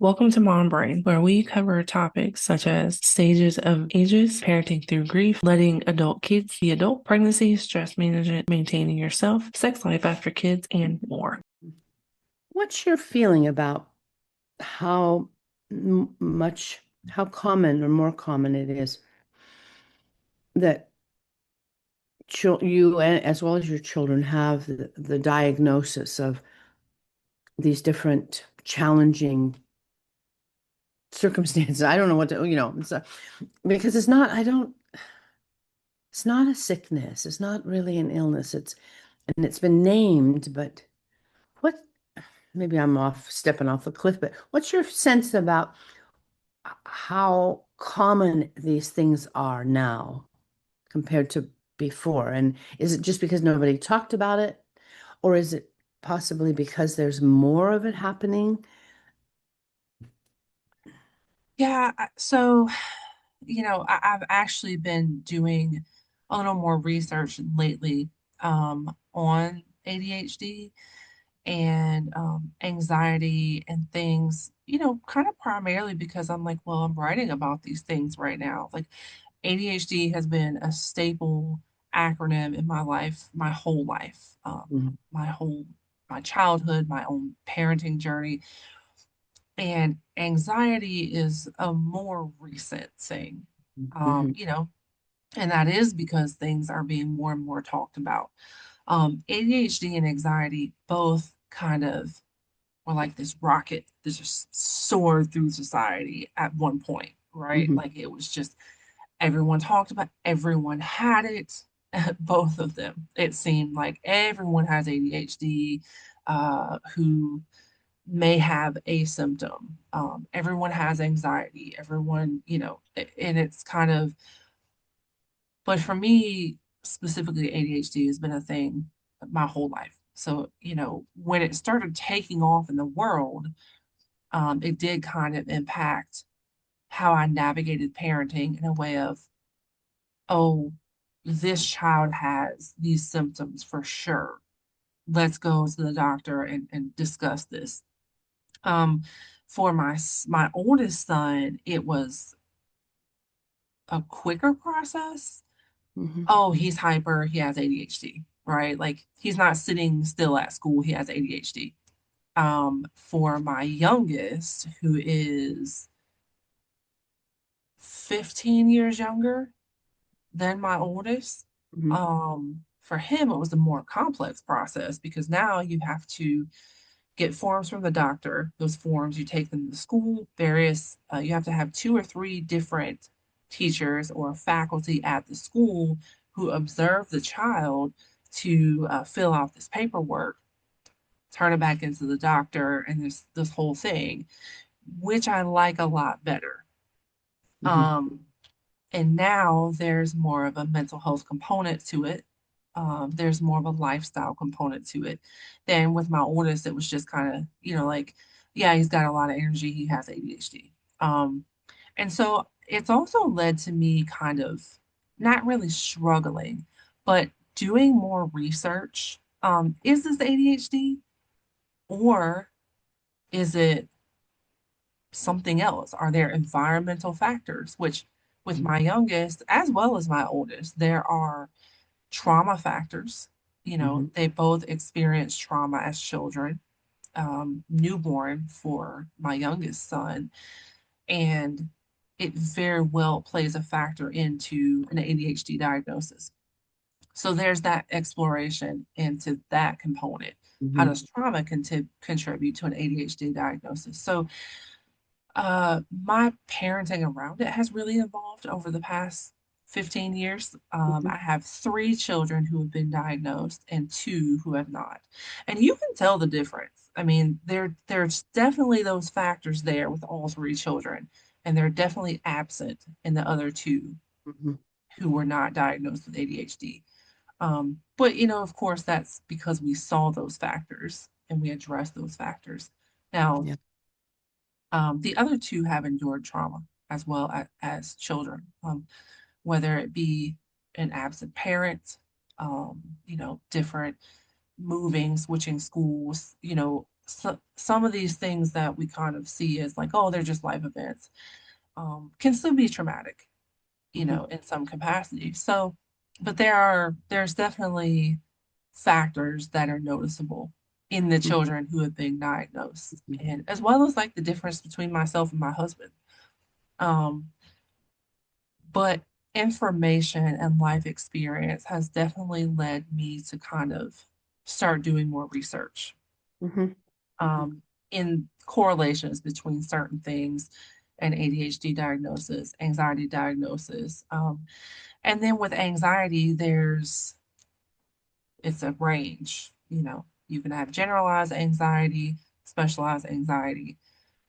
Welcome to Mom Brain, where we cover topics such as stages of ages, parenting through grief, letting adult kids be adult, pregnancy, stress management, maintaining yourself, sex life after kids, and more. What's your feeling about how much, how common or more common it is that you, as well as your children, have the diagnosis of these different challenging circumstances? I don't know what to, because it's not a sickness. It's not really an illness. And it's been named, but what, maybe I'm stepping off a cliff, but what's your sense about how common these things are now compared to before? And is it just because nobody talked about it, or is it possibly because there's more of it happening? Yeah, so, I've actually been doing a little more research lately on ADHD and anxiety and things, kind of primarily because I'm like, well, I'm writing about these things right now. Like ADHD has been a staple acronym in my life, my whole life, Mhm. my childhood, my own parenting journey. And anxiety is a more recent thing, Mhm. you know, and that is because things are being more and more talked about. ADHD and anxiety both kind of were like this rocket that just soared through society at one point, right? Mhm. Like it was just everyone talked about, everyone had it, both of them. It seemed like everyone has ADHD, who may have a symptom. Everyone has anxiety, everyone, and it's kind of, but for me, specifically, ADHD has been a thing my whole life. So, when it started taking off in the world, it did kind of impact how I navigated parenting in a way of, oh, this child has these symptoms for sure. Let's go to the doctor and discuss this. Um, for my oldest son, it was a quicker process. Mhm. Oh, he's hyper, he has ADHD, right? Like he's not sitting still at school, he has ADHD. For my youngest, who is 15 years younger than my oldest, Mhm. for him it was a more complex process because now you have to get forms from the doctor. Those forms, you take them to school, you have to have two or three different teachers or faculty at the school who observe the child to fill out this paperwork, turn it back into the doctor, and this whole thing, which I like a lot better. Mhm. Um, and now there's more of a mental health component to it. There's more of a lifestyle component to it than with my oldest. It was just kind of, like, yeah, he's got a lot of energy. He has ADHD. Um, and so it's also led to me kind of not really struggling, but doing more research. Is this ADHD or is it something else? Are there environmental factors? Which, with my youngest as well as my oldest, there are trauma factors. Mhm. They both experienced trauma as children, newborn for my youngest son, and it very well plays a factor into an ADHD diagnosis. So there's that exploration into that component. How Mhm. does trauma contribute to an ADHD diagnosis? So my parenting around it has really evolved over the past 15 years. Mhm. I have three children who have been diagnosed and two who have not. And you can tell the difference. I mean, there's definitely those factors there with all three children, and they're definitely absent in the other two Mhm. who were not diagnosed with ADHD. But of course, that's because we saw those factors and we addressed those factors. Now, Yeah. the other two have endured trauma as well as children, whether it be an absent parent, different moving, switching schools, some of these things that we kind of see as like, oh, they're just life events, can still be traumatic, Mhm. in some capacity. So, but there's definitely factors that are noticeable in the Mhm. children who have been diagnosed, Mhm. and as well as like the difference between myself and my husband. Um, but information and life experience has definitely led me to kind of start doing more research, Mhm. Mhm. in correlations between certain things and ADHD diagnosis, anxiety diagnosis. And then with anxiety, it's a range. You can have generalized anxiety, specialized anxiety.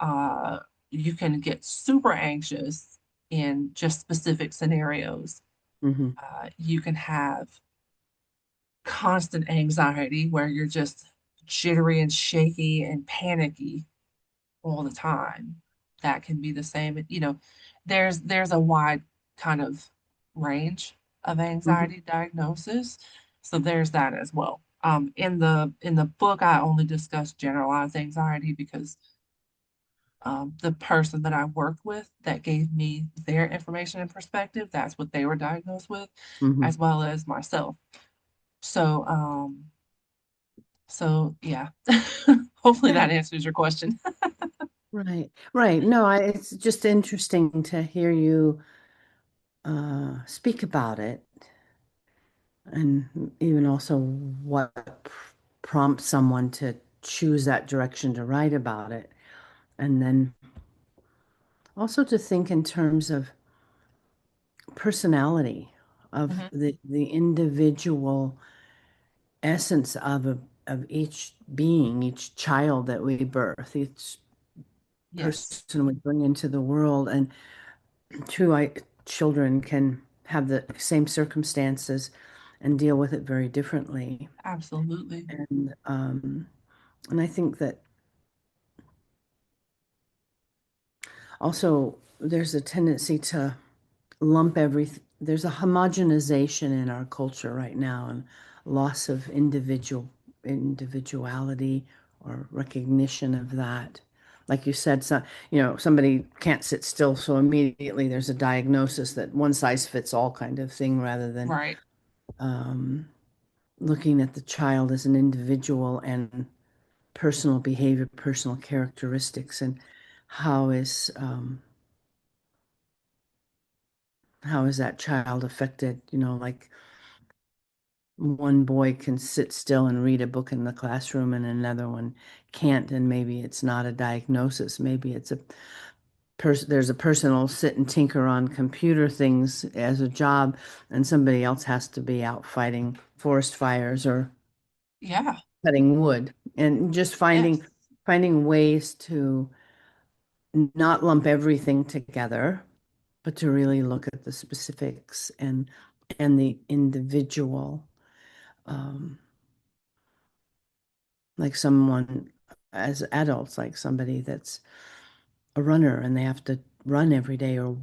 Uh, you can get super anxious in just specific scenarios. Mhm. You can have constant anxiety where you're just jittery and shaky and panicky all the time. That can be the same. There's a wide kind of range of Mhm. anxiety diagnosis. So there's that as well. In the book, I only discuss generalized anxiety because the person that I worked with that gave me their information and perspective, that's what they were diagnosed with, Mhm. as well as myself. So, so yeah. Hopefully Yeah. that answers your question. Right. Right. No, it's just interesting to hear you speak about it, and even also what prompts someone to choose that direction to write about it. And then also to think in terms of personality, of Mhm. the individual essence of each being, each child that we birth, each Yes, person we bring into the world. And true, children can have the same circumstances and deal with it very differently. absolutely. And I think that also there's a tendency to lump everything. There's a homogenization in our culture right now, and loss of individuality or recognition of that. Like you said, somebody can't sit still, so immediately there's a diagnosis that one size fits all kind of thing, rather than Right. um, looking at the child as an individual and personal behavior, personal characteristics, and how is um, how is that child affected? Like one boy can sit still and read a book in the classroom and another one can't, and maybe it's not a diagnosis. Maybe it's a person, there's a person who'll sit and tinker on computer things as a job, and somebody else has to be out fighting forest fires or Yeah. cutting wood. And just finding Yes. finding ways to not lump everything together, but to really look at the specifics and the individual. Um, like someone as adults, like somebody that's a runner and they have to run every day or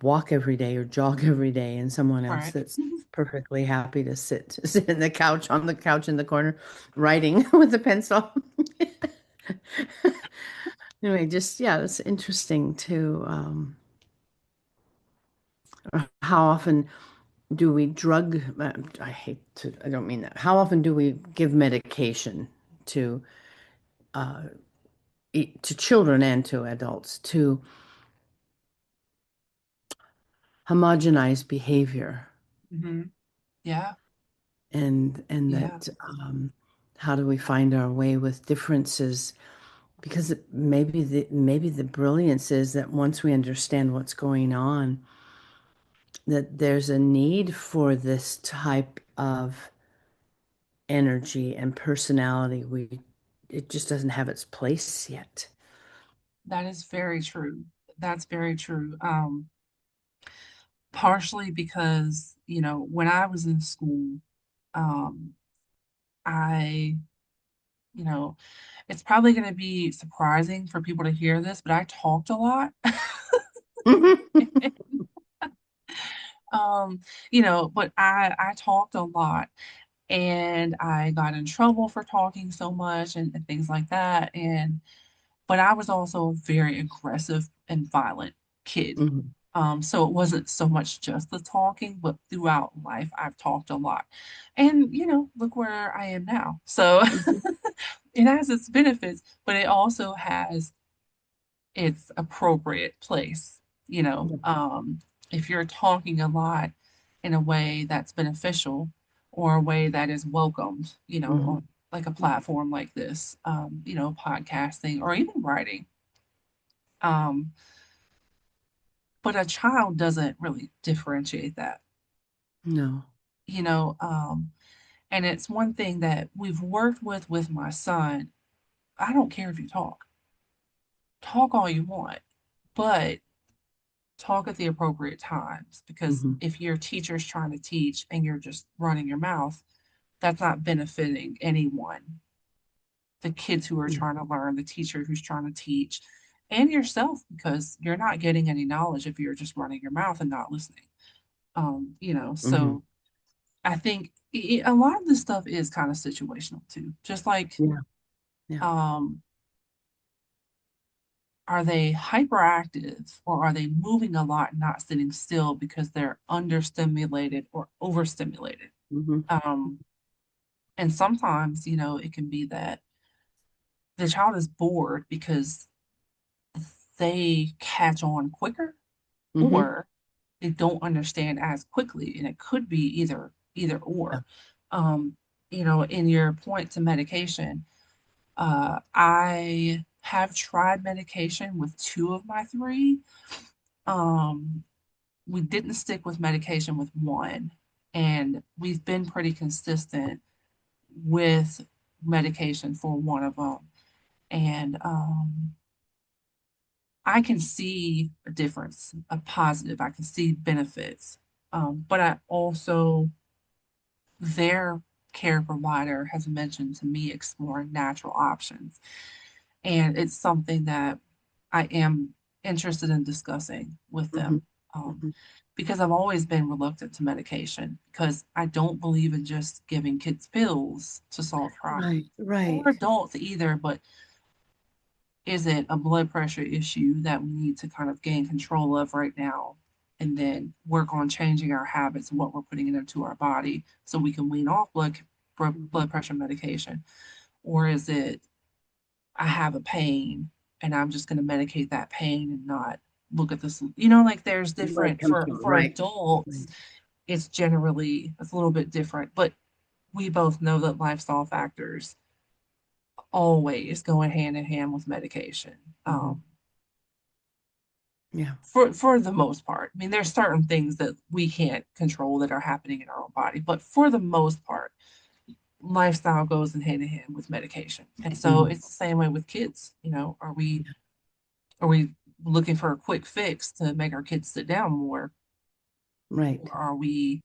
walk every day or jog every day, and someone else Right. that's perfectly happy to sit in the couch on the couch in the corner writing with a pencil. Anyway, just yeah, it's interesting to how often do we drug I don't mean that. How often do we give medication to uh, to children and to adults to homogenize behavior, Hmm. Yeah. and Yeah. that how do we find our way with differences? Because maybe the brilliance is that once we understand what's going on, that there's a need for this type of energy and personality. It just doesn't have its place yet. That is very true. That's very true. Partially because, when I was in school, um, I, you know, it's probably going to be surprising for people to hear this, but I talked a lot. Um, but I talked a lot, and I got in trouble for talking so much and things like that. But I was also a very aggressive and violent kid. Hmm. So it wasn't so much just the talking, but throughout life, I've talked a lot. And, look where I am now. So Hmm. it has its benefits, but it also has its appropriate place. You know, Yeah. um, if you're talking a lot in a way that's beneficial or a way that is welcomed, Hmm. on like a platform like this, podcasting or even writing. Um, but a child doesn't really differentiate that, No. you know. And it's one thing that we've worked with my son. I don't care if you talk all you want, but talk at the appropriate times, because Hmm. if your teacher's trying to teach and you're just running your mouth, that's not benefiting anyone. The kids who are Yeah. trying to learn, the teacher who's trying to teach, and yourself, because you're not getting any knowledge if you're just running your mouth and not listening. Hmm. So I think a lot of this stuff is kind of situational too. Just like, Yeah. Yeah. um, are they hyperactive, or are they moving a lot and not sitting still because they're understimulated or overstimulated? Hmm. Um, and sometimes, it can be that the child is bored because they catch on quicker, Hmm. or they don't understand as quickly, and it could be either Yeah. or. Um, in your point to medication, I have tried medication with two of my three. Um, we didn't stick with medication with one, and we've been pretty consistent with medication for one of them. And I can see a difference, a positive. I can see benefits. But I also, their care provider has mentioned to me exploring natural options. And it's something that I am interested in discussing with Hmm. them, um, Hmm. because I've always been reluctant to medication, because I don't believe in just giving kids pills to solve problems, Right. or Right. adults either. But is it a blood pressure issue that we need to kind of gain control of right now, and then work on changing our habits and what we're putting into our body so we can wean off Hmm. blood pressure medication? Or is it, I have a pain and I'm just going to medicate that pain and not look at this? Like, there's Where it different comes for from. Right. adults. Right. It's a little bit different, but we both know that lifestyle factors always go hand in hand with medication. Hmm. Yeah. For the most part. I mean, there's certain things that we can't control that are happening in our own body, but for the most part, lifestyle goes in hand with medication. And so Hmm. it's the same way with kids. Are we looking for a quick fix to make our kids sit down more, Right. or are we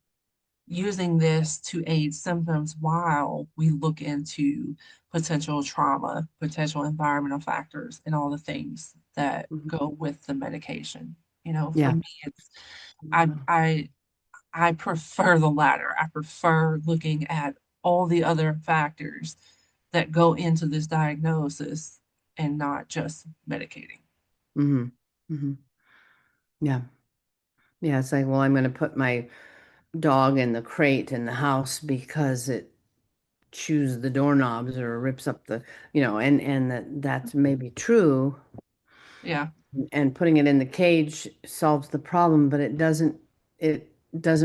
using this to aid symptoms while we look into potential trauma, potential environmental factors, and all the things that Hmm. go with the medication? For Yeah. me, it's I I I prefer the latter. I prefer looking at all the other factors that go into this diagnosis and not just medicating. Hmm. Hmm. Yeah. Yeah. It's like, well, I'm going to put my dog in the crate in the house because it chews the doorknobs or rips up and that's maybe true, Yeah, and putting it in the cage solves the problem, but it doesn't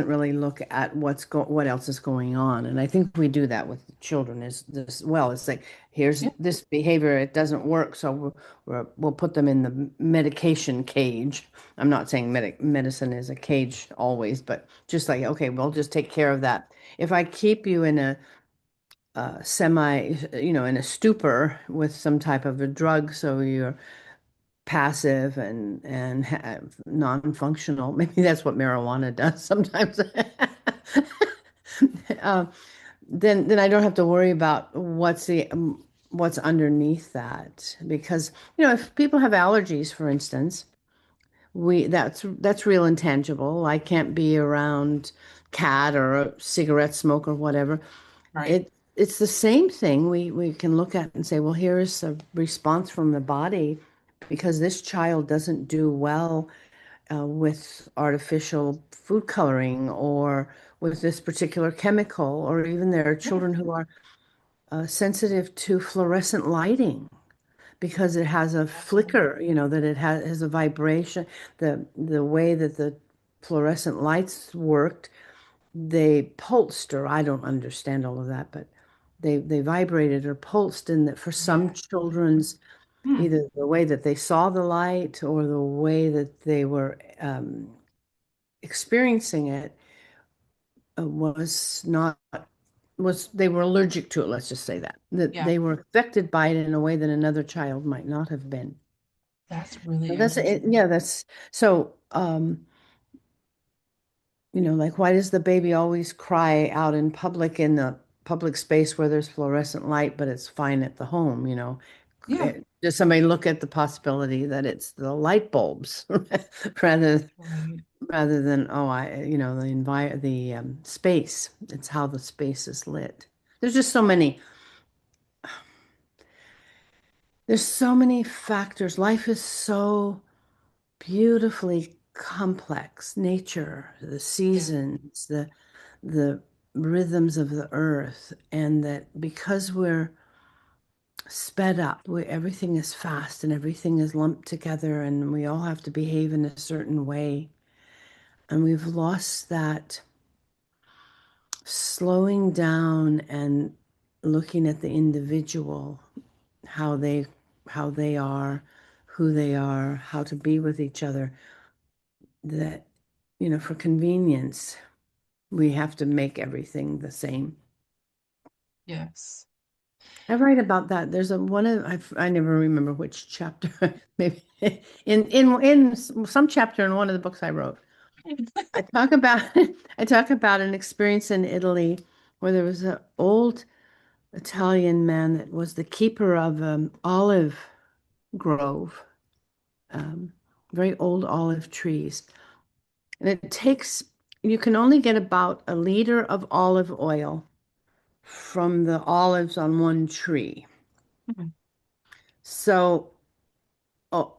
really look at what else is going on. And I think we do that with children is this, well, it's like, here's yeah, this behavior, it doesn't work, so we'll put them in the medication cage. I'm not saying medicine is a cage always, but just like, okay, we'll just take care of that. If I keep you in a in a stupor with some type of a drug, so you're passive and non-functional. Maybe that's what marijuana does sometimes. Um, then I don't have to worry about what's underneath that, because if people have allergies, for instance, that's real intangible. I can't be around cat or a cigarette smoke or whatever. Right. it's the same thing. We can look at and say, well, here's a response from the body because this child doesn't do well with artificial food coloring or with this particular chemical, or even there are Yeah. children who are sensitive to fluorescent lighting because it has a Absolutely. flicker, that it has a vibration. The way that the fluorescent lights worked, they pulsed, or I don't understand all of that, but they vibrated or pulsed, and that for some Yeah. children's Hmm. either the way that they saw the light or the way that they were experiencing it was not was they were allergic to it, let's just say that Yeah. they were affected by it in a way that another child might not have been. That's really So that's it. interesting. Yeah, that's so like why does the baby always cry out in public in the public space where there's fluorescent light, but it's fine at the home, Yeah. Does somebody look at the possibility that it's the light bulbs rather Right. rather than, oh, the space. It's how the space is lit. There's just there's so many factors. Life is so beautifully complex. Nature, the Yeah. seasons, the rhythms of the earth, and that because we're sped up, everything is fast and everything is lumped together, and we all have to behave in a certain way. And we've lost that slowing down and looking at the individual, how they how they are, who they are, how to be with each other, that for convenience we have to make everything the same. Yes. I write about that. There's a one of I never remember which chapter, maybe in some chapter in one of the books I wrote. I talk about I talk about an experience in Italy where there was an old Italian man that was the keeper of olive grove, um, very old olive trees. And you can only get about a liter of olive oil from the olives on one tree. Mhm. So, oh,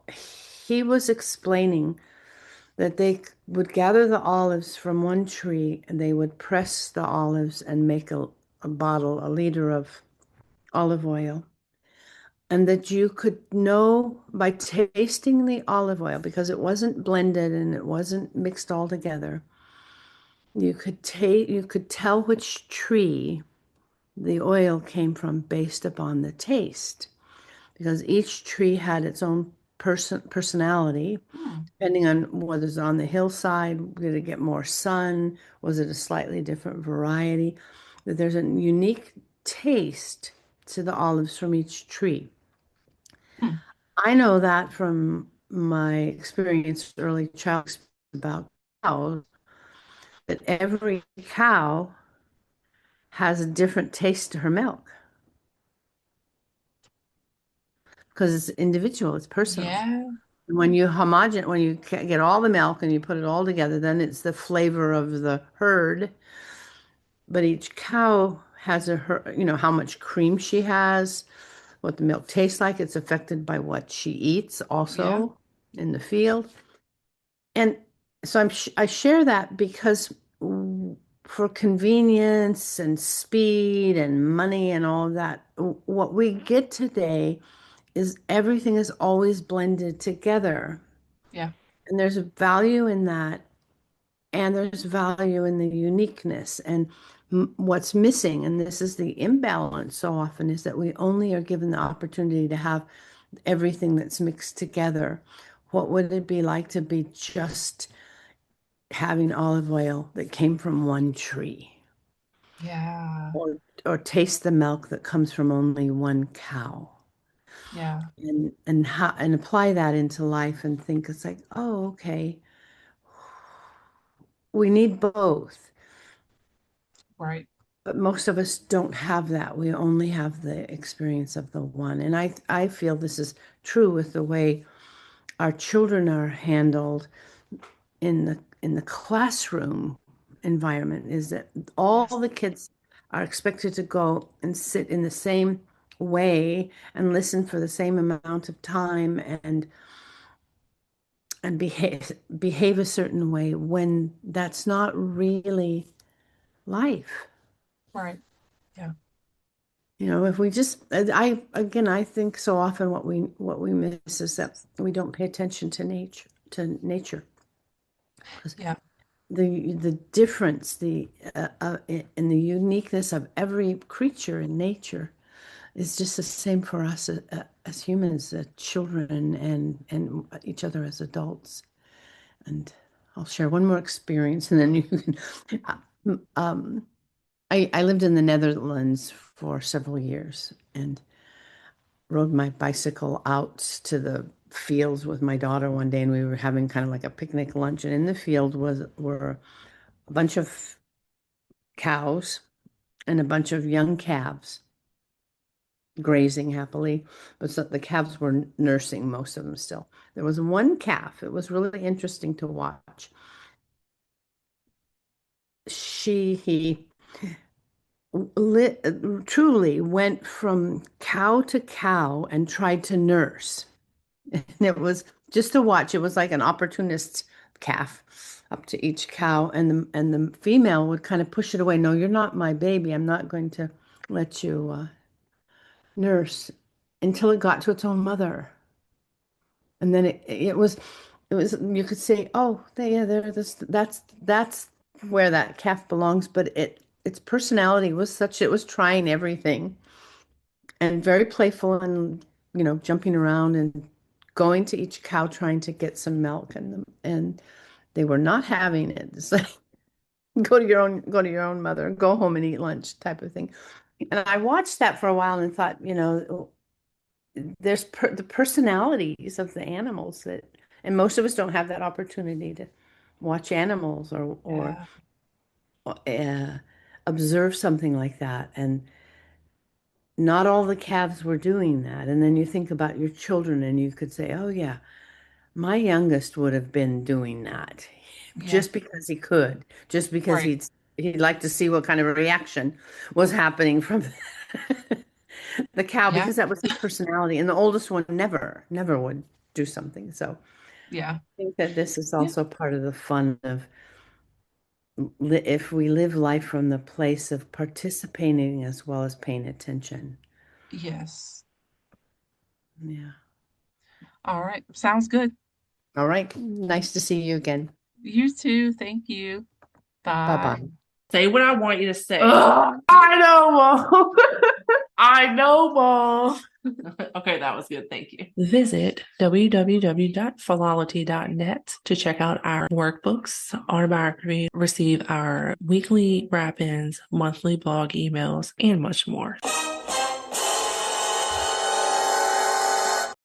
he was explaining that they would gather the olives from one tree and they would press the olives and make a bottle, a liter of olive oil. And that you could know by tasting the olive oil, because it wasn't blended and it wasn't mixed all together. You could tell which tree the oil came from based upon the taste, because each tree had its own personality, Hmm. depending on whether it's on the hillside, did it get more sun, was it a slightly different variety? That there's a unique taste to the olives from each tree. Hmm. I know that from my experience, early child experience about cows, that every cow has a different taste to her milk because it's individual, it's personal. Yeah. When you get all the milk and you put it all together, then it's the flavor of the herd. But each cow has how much cream she has, what the milk tastes like. It's affected by what she eats Yeah. also in the field. And so I share that because for convenience and speed and money and all of that, what we get today is everything is always blended together. Yeah. And there's a value in that, and there's value in the uniqueness. And what's missing, and this is the imbalance so often, is that we only are given the opportunity to have everything that's mixed together. What would it be like to be just having olive oil that came from one tree, Yeah. or taste the milk that comes from only one cow, Yeah. and apply that into life and think it's like, oh, okay, we need both, Right. but most of us don't have that. We only have the experience of the one. And I feel this is true with the way our children are handled in the classroom environment, is that all Yes. the kids are expected to go and sit in the same way and listen for the same amount of time and behave a certain way when that's not really life. Right. Yeah. If we just, I think so often what we miss is that we don't pay attention to nature. Yeah. The difference, in the uniqueness of every creature in nature is just the same for us as humans, children, and each other as adults. And I'll share one more experience, and then you can. I lived in the Netherlands for several years and rode my bicycle out to the fields with my daughter one day, and we were having kind of like a picnic lunch. And in the field were a bunch of cows and a bunch of young calves grazing happily, but the calves were nursing, most of them still. There was one calf. It was really interesting to watch. He truly went from cow to cow and tried to nurse. And it was just to watch. It was like an opportunist calf up to each cow, and the female would kind of push it away. No, you're not my baby. I'm not going to let you nurse until it got to its own mother. And then it was you could say, oh, yeah, that's where that calf belongs. But its personality was such, it was trying everything and very playful and jumping around and going to each cow trying to get some milk, and they were not having it. It's like go to your own mother, go home and eat lunch type of thing. And I watched that for a while and thought, there's the personalities of the animals and most of us don't have that opportunity to watch animals or observe something like that. And not all the calves were doing that. And then you think about your children and you could say, oh yeah, my youngest would have been doing that just because he could, just because Right. he'd like to see what kind of a reaction was happening from the cow, Yeah. because that was his personality. And the oldest one never would do something. So Yeah. I think that this is Yeah. also part of the fun of if we live life from the place of participating as well as paying attention. Yes. Yeah. All right. Sounds good. All right. Nice to see you again. You too. Thank you. Bye. Bye-bye. Say what I want you to say. I know, Mom. I know, Mom. Okay, that was good. Thank you. Visit www.philology.net to check out our workbooks, autobiography, receive our weekly wrap-ins, monthly blog emails, and much more.